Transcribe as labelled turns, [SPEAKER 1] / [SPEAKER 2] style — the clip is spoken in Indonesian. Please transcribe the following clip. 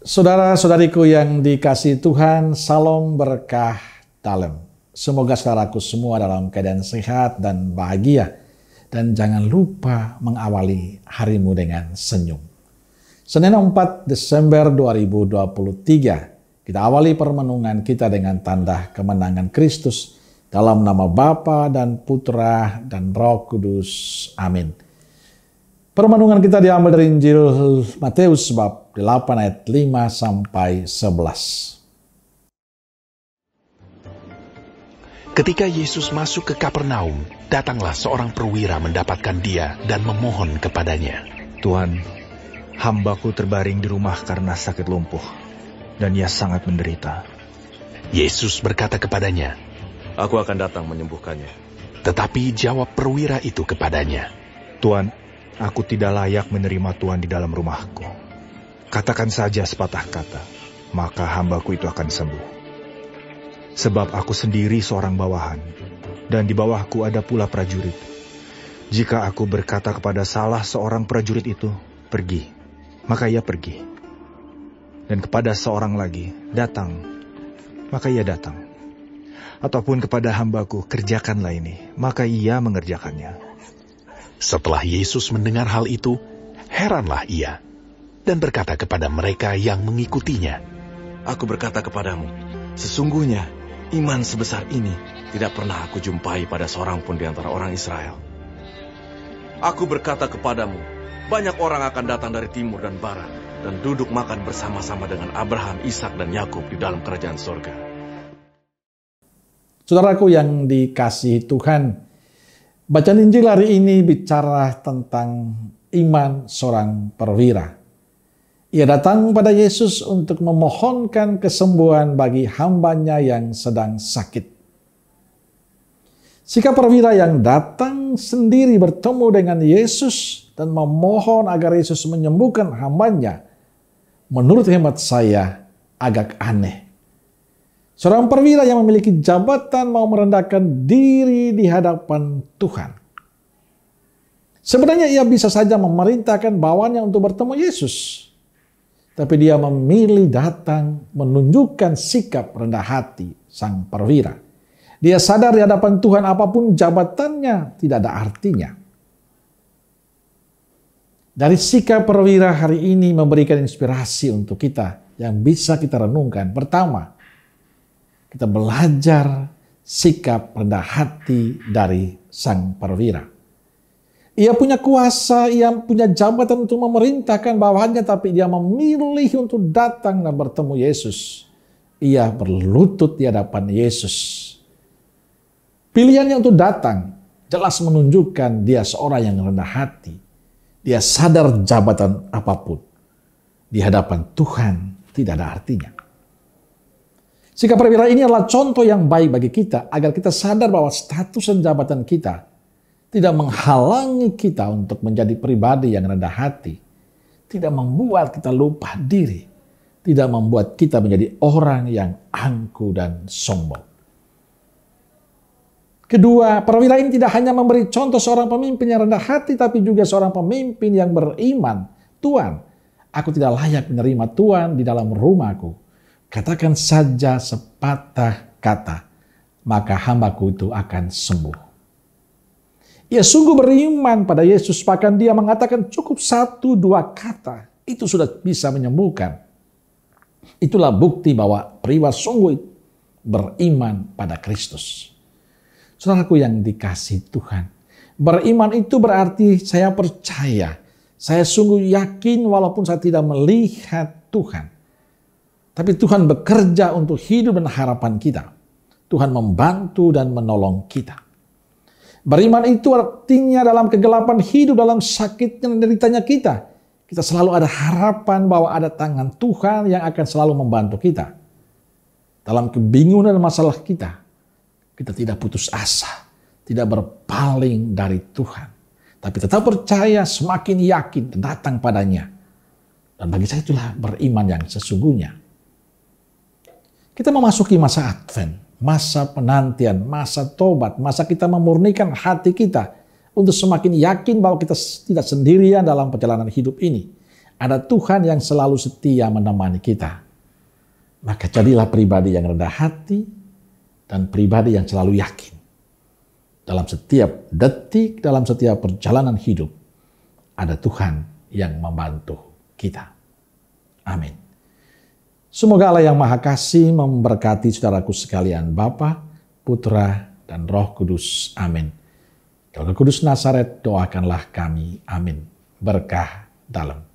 [SPEAKER 1] Saudara-saudariku yang dikasihi Tuhan, salam berkah dalam. Semoga saudaraku semua dalam keadaan sehat dan bahagia. Dan jangan lupa mengawali harimu dengan senyum. Senin 4 Desember 2023, kita awali permenungan kita dengan tanda kemenangan Kristus dalam nama Bapa dan Putra dan Roh Kudus. Amin. Permenungan kita diambil dari Injil Matius bab 8 ayat 5 sampai 11.
[SPEAKER 2] Ketika Yesus masuk ke Kapernaum, datanglah seorang perwira mendapatkan dia dan memohon kepadanya.
[SPEAKER 3] Tuhan, hambaku terbaring di rumah karena sakit lumpuh, dan ia sangat menderita.
[SPEAKER 2] Yesus berkata kepadanya,
[SPEAKER 4] Aku akan datang menyembuhkannya.
[SPEAKER 2] tetapi jawab perwira itu kepadanya,
[SPEAKER 3] Tuhan, aku tidak layak menerima Tuhan di dalam rumahku. Katakan saja sepatah kata, maka hambaku itu akan sembuh. Sebab aku sendiri seorang bawahan, dan di bawahku ada pula prajurit. Jika aku berkata kepada salah seorang prajurit itu, pergi, maka ia pergi. Dan kepada seorang lagi, datang, maka ia datang. Ataupun kepada hambaku, kerjakanlah ini, maka ia mengerjakannya.
[SPEAKER 2] Setelah Yesus mendengar hal itu, heranlah ia, dan berkata kepada mereka yang mengikutinya,
[SPEAKER 4] Aku berkata kepadamu, sesungguhnya iman sebesar ini tidak pernah aku jumpai pada seorang pun di antara orang Israel. Aku berkata kepadamu, banyak orang akan datang dari timur dan barat, dan duduk makan bersama-sama dengan Abraham, Ishak, dan Yakub di dalam kerajaan surga.
[SPEAKER 1] Saudaraku yang dikasihi Tuhan, bacaan Injil hari ini bicara tentang iman seorang perwira. Ia datang pada Yesus untuk memohonkan kesembuhan bagi hambanya yang sedang sakit. Sikap perwira yang datang sendiri bertemu dengan Yesus dan memohon agar Yesus menyembuhkan hambanya, menurut hemat saya agak aneh. Seorang perwira yang memiliki jabatan mau merendahkan diri di hadapan Tuhan. Sebenarnya ia bisa saja memerintahkan bawahannya untuk bertemu Yesus. Tapi dia memilih datang menunjukkan sikap rendah hati sang perwira. Dia sadar di hadapan Tuhan apapun jabatannya tidak ada artinya. Dari sikap perwira hari ini memberikan inspirasi untuk kita yang bisa kita renungkan. Pertama, kita belajar sikap rendah hati dari sang perwira. Ia punya kuasa, ia punya jabatan untuk memerintahkan bawahannya, tapi dia memilih untuk datang dan bertemu Yesus. Ia berlutut di hadapan Yesus. Pilihannya untuk datang jelas menunjukkan dia seorang yang rendah hati. Dia sadar jabatan apapun di hadapan Tuhan tidak ada artinya. Sikap perwira ini adalah contoh yang baik bagi kita agar kita sadar bahwa status dan jabatan kita tidak menghalangi kita untuk menjadi pribadi yang rendah hati. Tidak membuat kita lupa diri. Tidak membuat kita menjadi orang yang angkuh dan sombong. Kedua, perwira ini tidak hanya memberi contoh seorang pemimpin yang rendah hati, tapi juga seorang pemimpin yang beriman. Tuhan, aku tidak layak menerima Tuhan di dalam rumahku. Katakan saja sepatah kata, maka hambaku itu akan sembuh. Ia sungguh beriman pada Yesus, bahkan dia mengatakan cukup 1-2 kata, itu sudah bisa menyembuhkan. Itulah bukti bahwa perwira sungguh beriman pada Kristus. Saudaraku yang dikasihi Tuhan, beriman itu berarti saya percaya, saya sungguh yakin walaupun saya tidak melihat Tuhan. Tapi Tuhan bekerja untuk hidup dan harapan kita. Tuhan membantu dan menolong kita. Beriman itu artinya dalam kegelapan hidup, dalam sakitnya dan deritanya kita. Kita selalu ada harapan bahwa ada tangan Tuhan yang akan selalu membantu kita. Dalam kebingungan dan masalah kita, kita tidak putus asa. Tidak berpaling dari Tuhan. Tapi tetap percaya, semakin yakin datang padanya. Dan bagi saya itulah beriman yang sesungguhnya. Kita memasuki masa Advent. Masa penantian, masa tobat, masa kita memurnikan hati kita untuk semakin yakin bahwa kita tidak sendirian dalam perjalanan hidup ini. Ada Tuhan yang selalu setia menemani kita. Maka jadilah pribadi yang rendah hati dan pribadi yang selalu yakin. Dalam setiap detik, dalam setiap perjalanan hidup, ada Tuhan yang membantu kita. Amin. Semoga Allah yang Maha Kasih memberkati saudaraku sekalian, Bapa, Putra, dan Roh Kudus. Amin. Roh Kudus Nazaret, doakanlah kami. Amin. Berkah dalam.